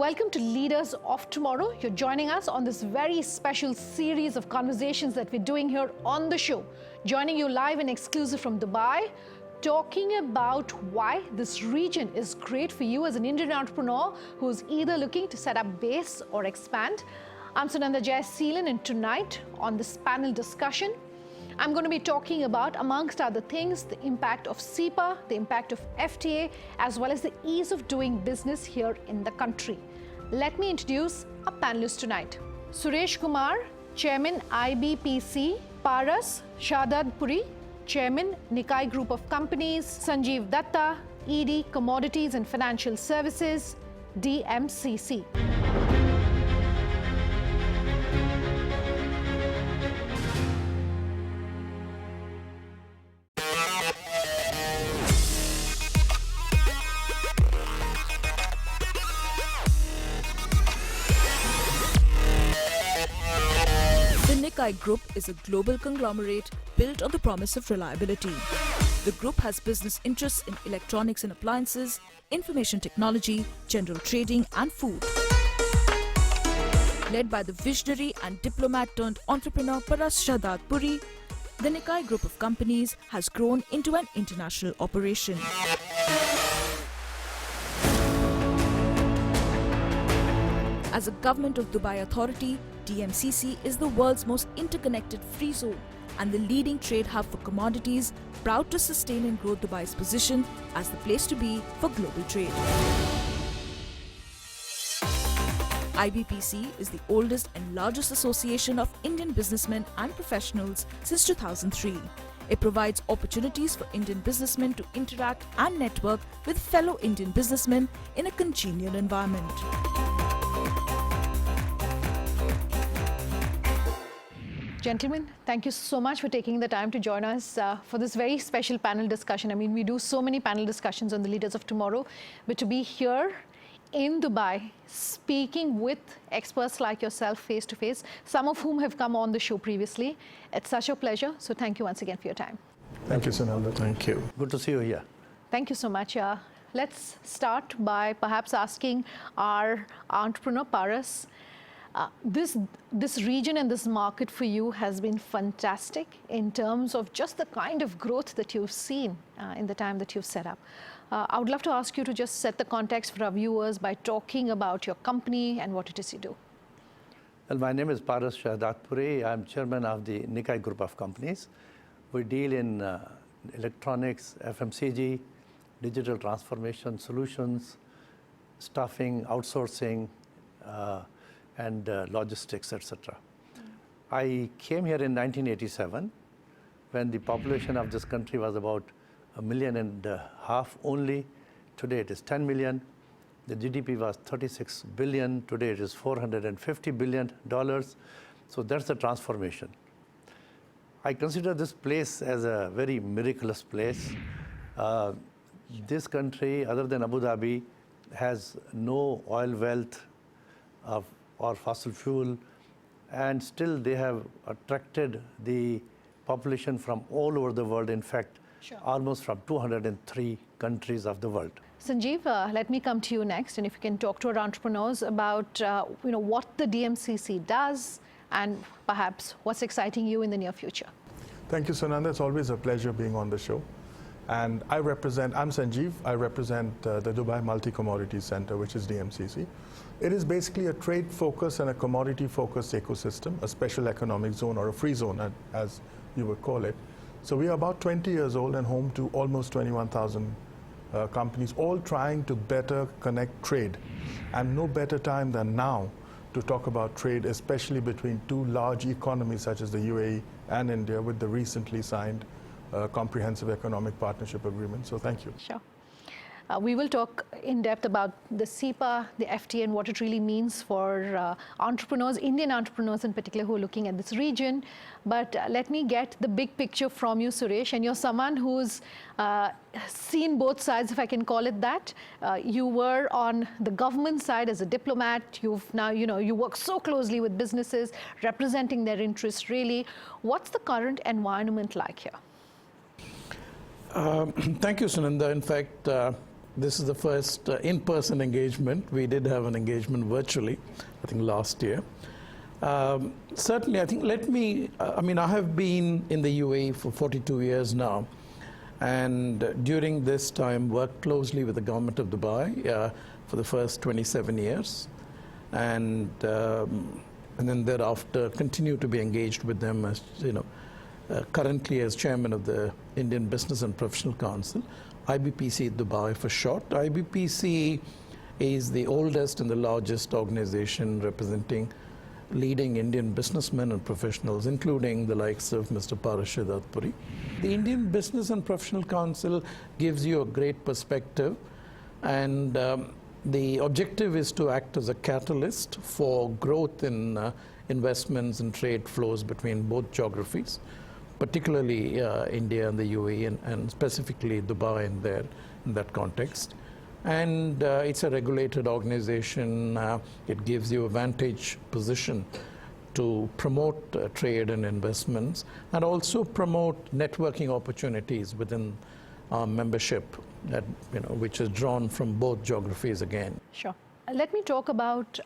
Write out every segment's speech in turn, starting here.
Welcome to Leaders of Tomorrow. You're joining us on this very special series of conversations that we're doing here on the show. Joining you live and exclusive from Dubai, talking about why this region is great for you as an Indian entrepreneur who's either looking to set up base or expand. I'm Sunanda Jayasheelan, and tonight on this panel discussion, I'm going to be talking about, amongst other things, the impact of SEPA, the impact of FTA, as well as the ease of doing business here in the country. Let me introduce our panelists tonight. Suresh Kumar, Chairman IBPC, Paras Shahdadpuri, Chairman Nikai Group of Companies, Sanjeev Dutta, ED Commodities and Financial Services, Dmcc. Nikai Group is a global conglomerate built on the promise of reliability. The group has business interests in electronics and appliances, information technology, general trading and food. Led by the visionary and diplomat turned entrepreneur Paras Shahdadpuri, the Nikai Group of Companies has grown into an international operation. As a Government of Dubai authority, Dmcc is the world's most interconnected free zone and the leading trade hub for commodities, proud to sustain and grow Dubai's position as the place to be for global trade. IBPC is the oldest and largest association of Indian businessmen and professionals since 2003. It provides opportunities for Indian businessmen to interact and network with fellow Indian businessmen in a congenial environment. Gentlemen, thank you so much for taking the time to join us for this very special panel discussion. I mean, we do so many panel discussions on the Leaders of Tomorrow, but to be here in Dubai, speaking with experts like yourself face to face, some of whom have come on the show previously, it's such a pleasure. So thank you once again for your time. Thank you, Sunanda. Thank you. Good to see you here. Thank you so much. Let's start by perhaps asking our entrepreneur, Paras. This region and this market for you has been fantastic in terms of just the kind of growth that you've seen in the time that you've set up. I would love to ask you to just set the context for our viewers by talking about your company and what it is you do. Well, my name is Paras Shahdadpuri. I'm chairman of the Nikai Group of Companies. We deal in electronics, FMCG, digital transformation solutions, staffing, outsourcing, and logistics, etc. I came here in 1987 when the population of this country was about 1.5 million only. Today it is 10 million. The GDP was 36 billion. Today it is $450 billion. So that's the transformation. I consider this place as a very miraculous place. This country, other than Abu Dhabi, has no oil wealth or fossil fuel, and still they have attracted the population from all over the world, in fact, almost from 203 countries of the world. Sanjeev, let me come to you next, and if you can talk to our entrepreneurs about what the DMCC does and perhaps what's exciting you in the near future. Thank you, Sunanda. It's always a pleasure being on the show. And I'm Sanjeev. I represent the Dubai Multi-Commodities Center, which is DMCC. It is basically a trade-focused and a commodity-focused ecosystem, a special economic zone or a free zone, as you would call it. So we are about 20 years old and home to almost 21,000 companies, all trying to better connect trade. And no better time than now to talk about trade, especially between two large economies such as the UAE and India with the recently signed Comprehensive Economic Partnership Agreement. So thank you. Sure. We will talk in depth about the SEPA, the FTA, and what it really means for entrepreneurs, Indian entrepreneurs in particular, who are looking at this region. But let me get the big picture from you, Suresh. And you're someone who's seen both sides, if I can call it that. You were on the government side as a diplomat. You've now, you work so closely with businesses, representing their interests, really. What's the current environment like here? Thank you, Sunanda. In fact, this is the first in-person engagement. We did have an engagement virtually, I think last year. Certainly, I think I have been in the UAE for 42 years now, and during this time worked closely with the government of Dubai for the first 27 years, and then thereafter continue to be engaged with them as, currently as chairman of the Indian Business and Professional Council, IBPC Dubai for short. IBPC is the oldest and the largest organization representing leading Indian businessmen and professionals, including the likes of Mr. Paras Shahdadpuri. The Indian Business and Professional Council gives you a great perspective, and the objective is to act as a catalyst for growth in investments and trade flows between both geographies, particularly India and the UAE, and specifically Dubai in that context. And it's a regulated organization. It gives you a vantage position to promote trade and investments, and also promote networking opportunities within our membership, which is drawn from both geographies again. Sure. Let me talk about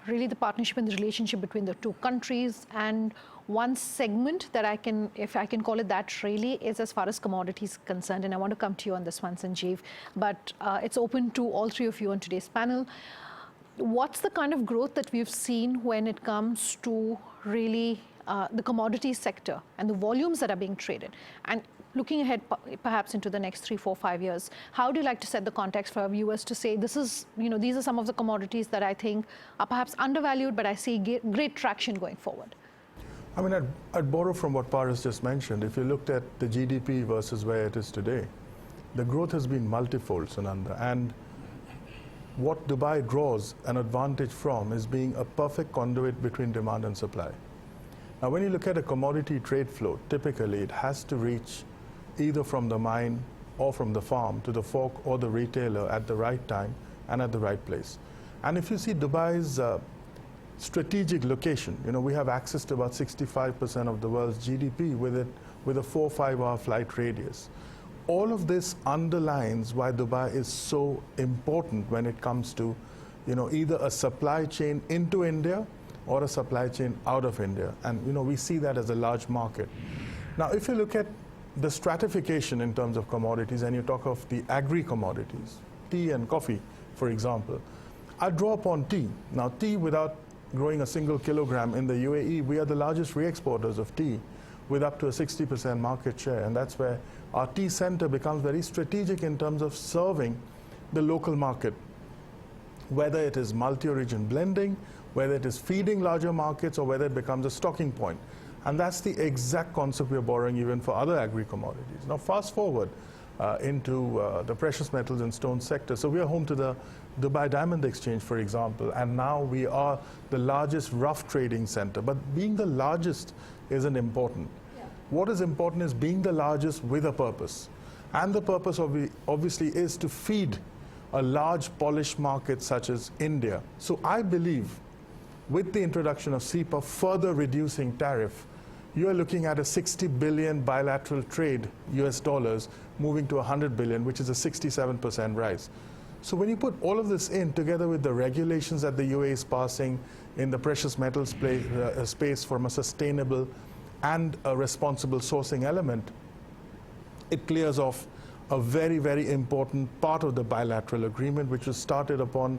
really the partnership and the relationship between the two countries, and one segment that I can, if I can call it that, really is as far as commodities concerned. And I want to come to you on this one, Sanjeev, but it's open to all three of you on today's panel. What's the kind of growth that we've seen when it comes to really the commodities sector and the volumes that are being traded? And looking ahead perhaps into the next 3, 4, 5 years, how do you like to set the context for our viewers to say, this is, these are some of the commodities that I think are perhaps undervalued, but I see great traction going forward? I mean, I'd borrow from what Paras just mentioned. If you looked at the GDP versus where it is today, the growth has been multifold, Sunanda. And what Dubai draws an advantage from is being a perfect conduit between demand and supply. Now, when you look at a commodity trade flow, typically it has to reach either from the mine or from the farm to the fork or the retailer at the right time and at the right place. And if you see Dubai's strategic location, we have access to about 65% of the world's GDP with a 4 or 5 hour flight radius. All of this underlines why Dubai is so important when it comes to, either a supply chain into India or a supply chain out of India. And, we see that as a large market. Now, if you look at the stratification in terms of commodities, and you talk of the agri-commodities, tea and coffee, for example, I draw upon tea. Now, tea, without growing a single kilogram in the UAE, we are the largest re-exporters of tea with up to a 60% market share. And that's where our tea center becomes very strategic in terms of serving the local market, whether it is multi-origin blending, whether it is feeding larger markets, or whether it becomes a stocking point. And that's the exact concept we're borrowing even for other agri-commodities. Now, fast forward into the precious metals and stone sector. So we are home to the Dubai Diamond Exchange, for example, and now we are the largest rough trading center. But being the largest isn't important. Yeah. What is important is being the largest with a purpose. And the purpose obviously is to feed a large polished market such as India. So I believe with the introduction of CEPA further reducing tariff, you are looking at a 60 billion bilateral trade, US dollars, moving to 100 billion, which is a 67% rise. So when you put all of this in together with the regulations that the UAE is passing in the precious metals space from a sustainable and a responsible sourcing element, it clears off a very, very important part of the bilateral agreement, which was started upon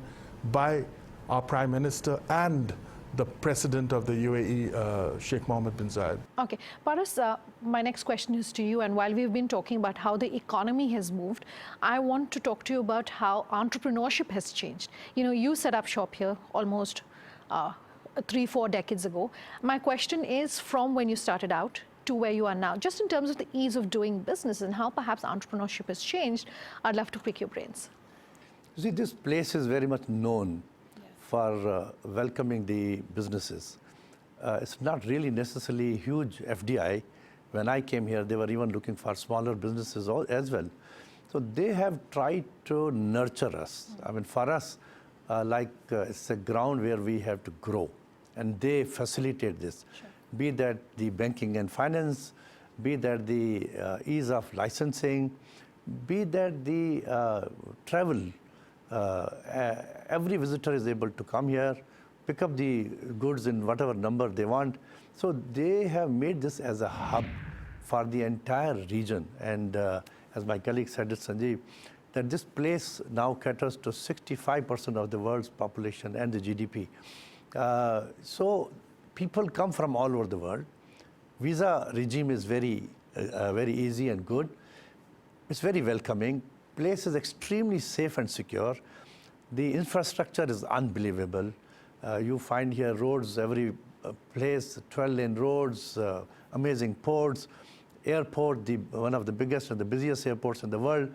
by our Prime Minister and the President of the UAE, Sheikh Mohammed bin Zayed. Okay, Paras, my next question is to you. And while we've been talking about how the economy has moved, I want to talk to you about how entrepreneurship has changed. You set up shop here almost 3-4 decades ago. My question is, from when you started out to where you are now, just in terms of the ease of doing business and how perhaps entrepreneurship has changed, I'd love to pick your brains. You see, this place is very much known for welcoming the businesses. It's not really necessarily huge FDI. When I came here, they were even looking for smaller businesses as well. So they have tried to nurture us. I mean, for us, it's a ground where we have to grow, and they facilitate this. Sure. Be that the banking and finance, be that the ease of licensing, be that the travel, every visitor is able to come here, pick up the goods in whatever number they want. So they have made this as a hub for the entire region. And as my colleague said, Sanjeev, that this place now caters to 65% of the world's population and the GDP. So people come from all over the world. Visa regime is very easy and good. It's very welcoming. Place is extremely safe and secure. The infrastructure is unbelievable. You find here roads every place, 12-lane roads, amazing ports, airport, one of the biggest and the busiest airports in the world.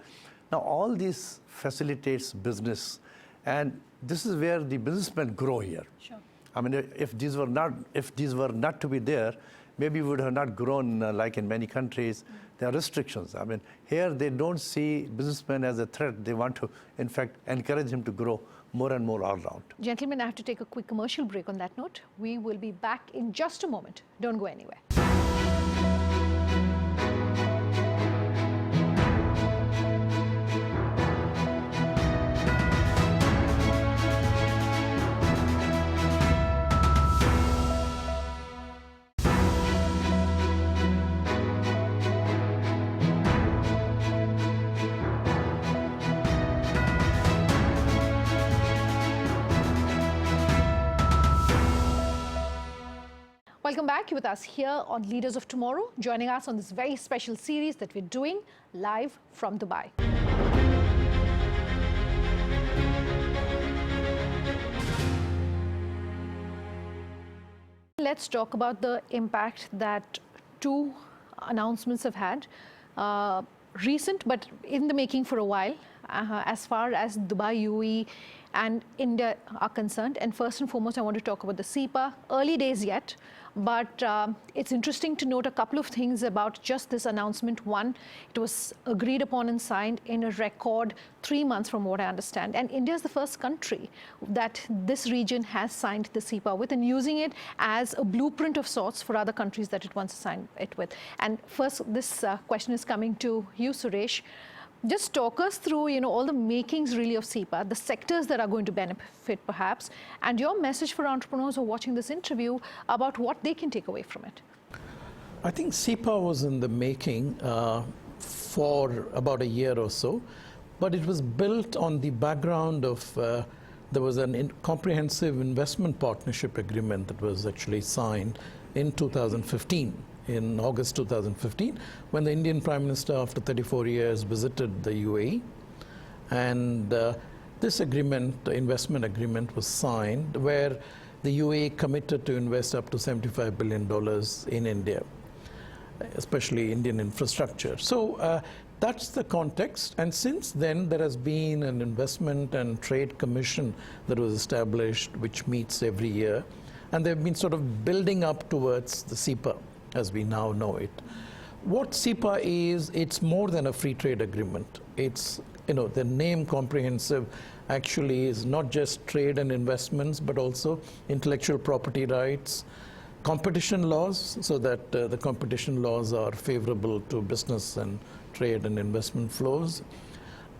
Now, all this facilitates business, and this is where the businessmen grow here. Sure. I mean, if these were not to be there, maybe we would have not grown like in many countries. There are restrictions. I mean, here they don't see businessmen as a threat. They want to, in fact, encourage him to grow more and more all around. Gentlemen, I have to take a quick commercial break on that note. We will be back in just a moment. Don't go anywhere. Welcome back. You're with us here on Leaders of Tomorrow, joining us on this very special series that we're doing live from Dubai. Let's talk about the impact that two announcements have had. Recent, but in the making for a while, as far as Dubai, UAE and India are concerned. And first and foremost, I want to talk about the SEPA. Early days yet, but it's interesting to note a couple of things about just this announcement. One, it was agreed upon and signed in a record 3 months from what I understand. And India is the first country that this region has signed the SEPA with and using it as a blueprint of sorts for other countries that it wants to sign it with. And first, this question is coming to you, Suresh. Just talk us through, all the makings really of SEPA, the sectors that are going to benefit perhaps, and your message for entrepreneurs who are watching this interview about what they can take away from it. I think SEPA was in the making for about a year or so, but it was built on the background of there was a comprehensive investment partnership agreement that was actually signed in 2015. In August 2015, when the Indian Prime Minister, after 34 years, visited the UAE. And this agreement, the investment agreement, was signed where the UAE committed to invest up to $75 billion in India, especially Indian infrastructure. So that's the context. And since then, there has been an investment and trade commission that was established, which meets every year. And they've been sort of building up towards the SEPA, as we now know it. What SEPA is, it's more than a free trade agreement. It's, the name comprehensive actually is not just trade and investments, but also intellectual property rights, competition laws, so that the competition laws are favorable to business and trade and investment flows,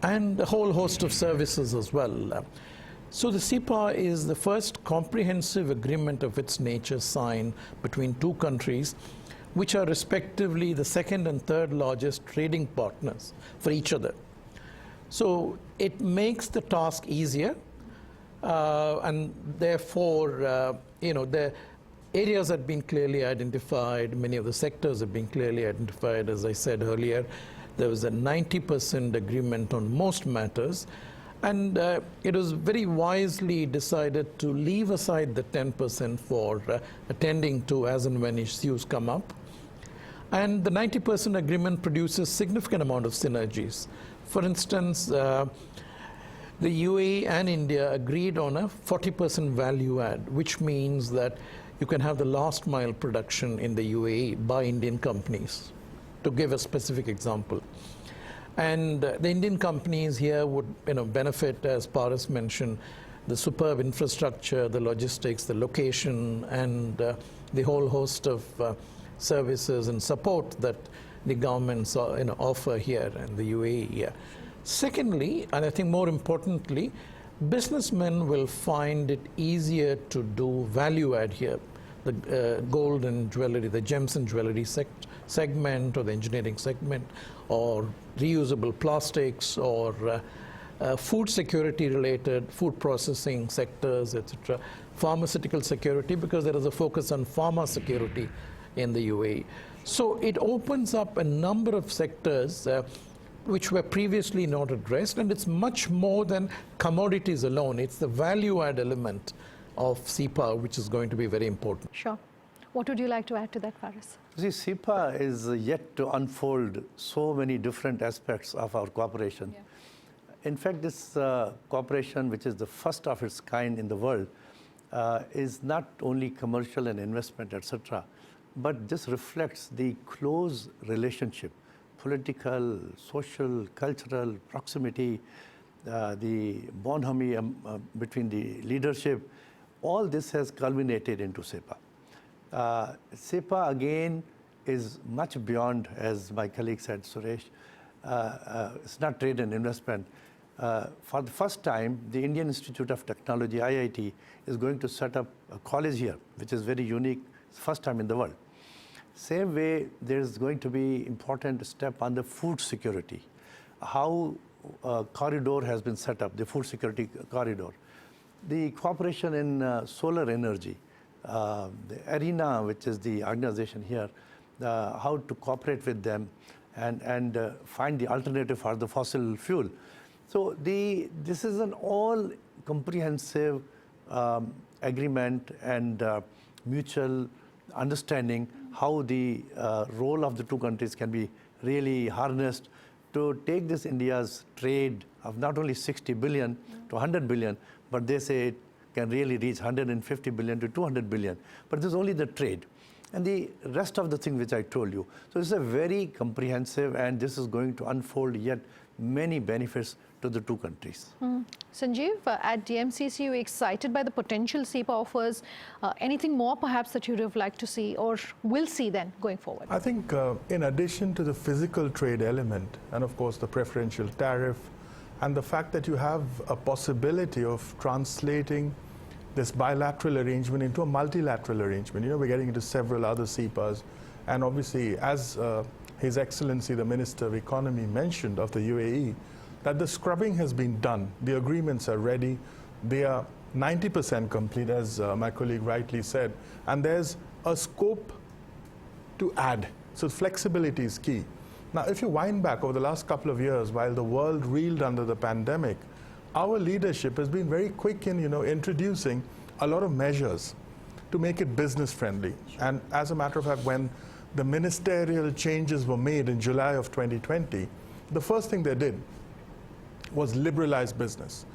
and a whole host of services as well. So the SEPA is the first comprehensive agreement of its nature signed between two countries, which are respectively the second and third largest trading partners for each other. So it makes the task easier, and therefore, the areas have been clearly identified, many of the sectors have been clearly identified. As I said earlier, there was a 90% agreement on most matters, and it was very wisely decided to leave aside the 10% for attending to as and when issues come up. And the 90% agreement produces significant amount of synergies. For instance, the UAE and India agreed on a 40% value add, which means that you can have the last mile production in the UAE by Indian companies, to give a specific example. And the Indian companies here would benefit, as Paras mentioned, the superb infrastructure, the logistics, the location, and the whole host of services and support that the government's offer here in the UAE here. Secondly, and I think more importantly, businessmen will find it easier to do value add here. The gold and jewelry, the gems and jewelry segment, or the engineering segment, or reusable plastics, or food security related, food processing sectors, etc. Pharmaceutical security, because there is a focus on pharma security in the UAE. So it opens up a number of sectors which were previously not addressed, and it's much more than commodities alone. It's the value add element of CEPA which is going to be very important. Sure. What would you like to add to that, Paras? See, CEPA is yet to unfold so many different aspects of our cooperation. Yeah. In fact, this cooperation, which is the first of its kind in the world, is not only commercial and investment, etc., but this reflects the close relationship, political, social, cultural proximity, the bonhomie between the leadership. All this has culminated into CEPA. CEPA, again, is much beyond, as my colleague said, Suresh. It's not trade and investment. For the first time, the Indian Institute of Technology, IIT, is going to set up a college here, which is very unique. It's the first time in the world. Same way, there's going to be important step on the food security. How a corridor has been set up, the food security corridor. The cooperation in solar energy, the ARENA, which is the organization here, how to cooperate with them and find the alternative for the fossil fuel. So this is an all comprehensive agreement and mutual understanding how the role of the two countries can be really harnessed to take this India's trade of not only 60 billion to 100 billion, but they say it can really reach 150 billion to 200 billion. But this is only the trade. And the rest of the things which I told you. So it's a very comprehensive, and this is going to unfold yet many benefits to the two countries. Sanjeev, at DMCC, you're excited by the potential CEPA offers. Anything more perhaps that you would have liked to see or will see then going forward? I think in addition to the physical trade element, and of course the preferential tariff, and the fact that you have a possibility of translating this bilateral arrangement into a multilateral arrangement. You know, we're getting into several other CEPAs, and obviously, as His Excellency the Minister of Economy mentioned of the UAE, that the scrubbing has been done. The agreements are ready. They are 90% complete, as my colleague rightly said, and there's a scope to add. So flexibility is key. Now, if you wind back over the last couple of years, while the world reeled under the pandemic, our leadership has been very quick in, introducing a lot of measures to make it business friendly. And as a matter of fact, when the ministerial changes were made in July of 2020, the first thing they did was liberalize business,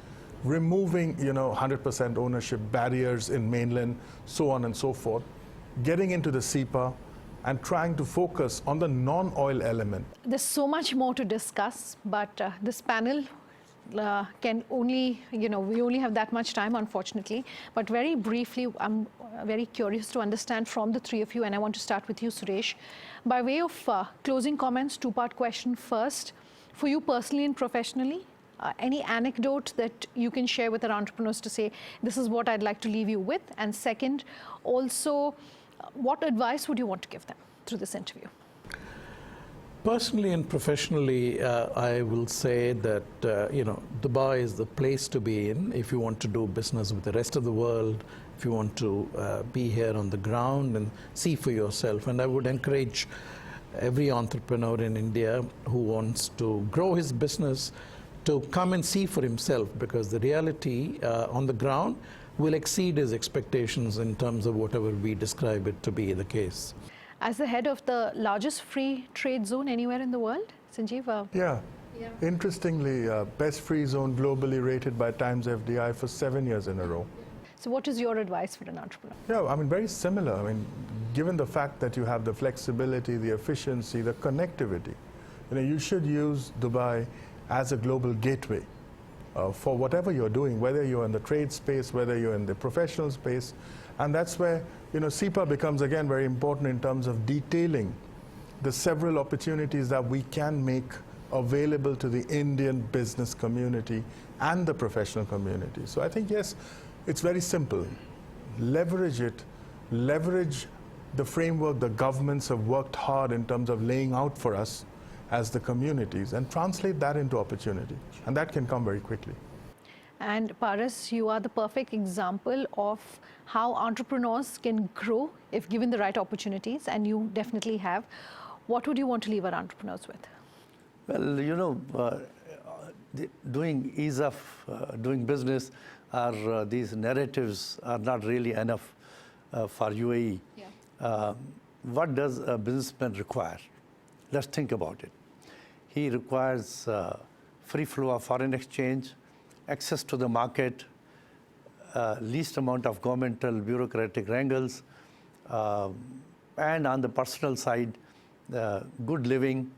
removing, 100% ownership barriers in mainland, so on and so forth, getting into the CEPA, and trying to focus on the non-oil element. There's so much more to discuss, but this panel can only, we only have that much time, unfortunately. But very briefly, I'm very curious to understand from the three of you, and I want to start with you, Suresh. By way of closing comments, two-part question first. For you personally and professionally, any anecdote that you can share with our entrepreneurs to say, this is what I'd like to leave you with? And second, also, what advice would you want to give them through this interview? Personally and professionally, I will say that, Dubai is the place to be in if you want to do business with the rest of the world, if you want to be here on the ground and see for yourself. And I would encourage every entrepreneur in India who wants to grow his business to come and see for himself, because the reality on the ground will exceed his expectations in terms of whatever we describe it to be the case. As the head of the largest free trade zone anywhere in the world, Sanjeev? Yeah. Interestingly, best free zone globally rated by Times FDI for 7 years in a row. So what is your advice for an entrepreneur? Yeah, very similar. Given the fact that you have the flexibility, the efficiency, the connectivity, you should use Dubai as a global gateway for whatever you're doing, whether you're in the trade space, whether you're in the professional space. And that's where, CEPA becomes, again, very important in terms of detailing the several opportunities that we can make available to the Indian business community and the professional community. So I think, yes, it's very simple. Leverage it, leverage the framework the governments have worked hard in terms of laying out for us as the communities, and translate that into opportunity. And that can come very quickly. And Paras, you are the perfect example of how entrepreneurs can grow if given the right opportunities, and you definitely have. What would you want to leave our entrepreneurs with? Well, you know, doing ease of doing business, or these narratives are not really enough for UAE. Yeah. What does a businessman require? Let's think about it. He requires free flow of foreign exchange, access to the market, least amount of governmental bureaucratic wrangles, and on the personal side, good living,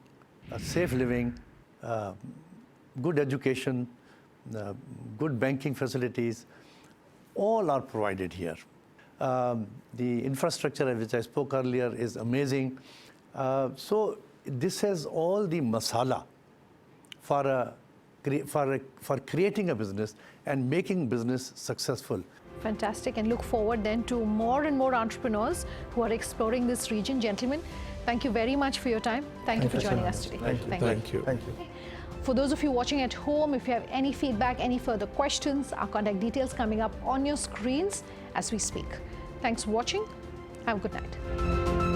safe living, good education, good banking facilities, all are provided here. The infrastructure, which I spoke earlier, is amazing. So this has all the masala for creating a business and making business successful. Fantastic, and look forward then to more and more entrepreneurs who are exploring this region. Gentlemen, thank you very much for your time. Thank you for joining us today. Thank you. For those of you watching at home, if you have any feedback, any further questions, our contact details coming up on your screens as we speak. Thanks for watching. Have a good night.